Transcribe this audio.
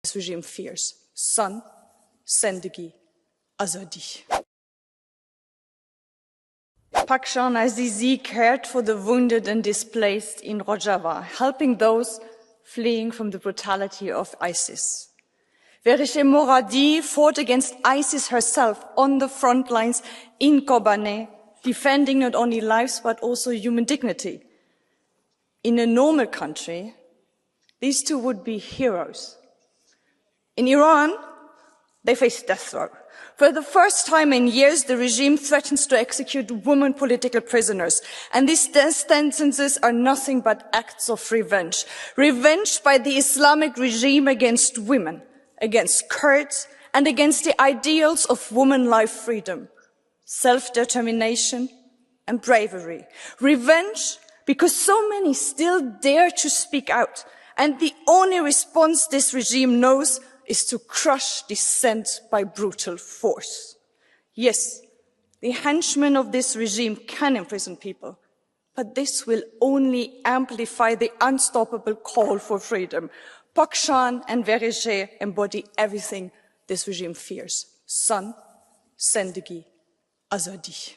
this regime fears. Son, Zendegi, Azadi. Pakistan Azizi cared for the wounded and displaced in Rojava, helping those fleeing from the brutality of ISIS. Verishe Moradi fought against ISIS herself on the front lines in Kobane, defending not only lives but also human dignity. In a normal country, these two would be heroes. In Iran, they face death row. For the first time in years, the regime threatens to execute women political prisoners. And these death sentences are nothing but acts of revenge. Revenge by the Islamic regime against women, against Kurds, and against the ideals of woman life freedom, self-determination, and bravery. Revenge because so many still dare to speak out. And the only response this regime knows is to crush dissent by brutal force. Yes, the henchmen of this regime can imprison people, but this will only amplify the unstoppable call for freedom. Pakistan and Verishe embody everything this regime fears. Son, Zendegi, Azadi.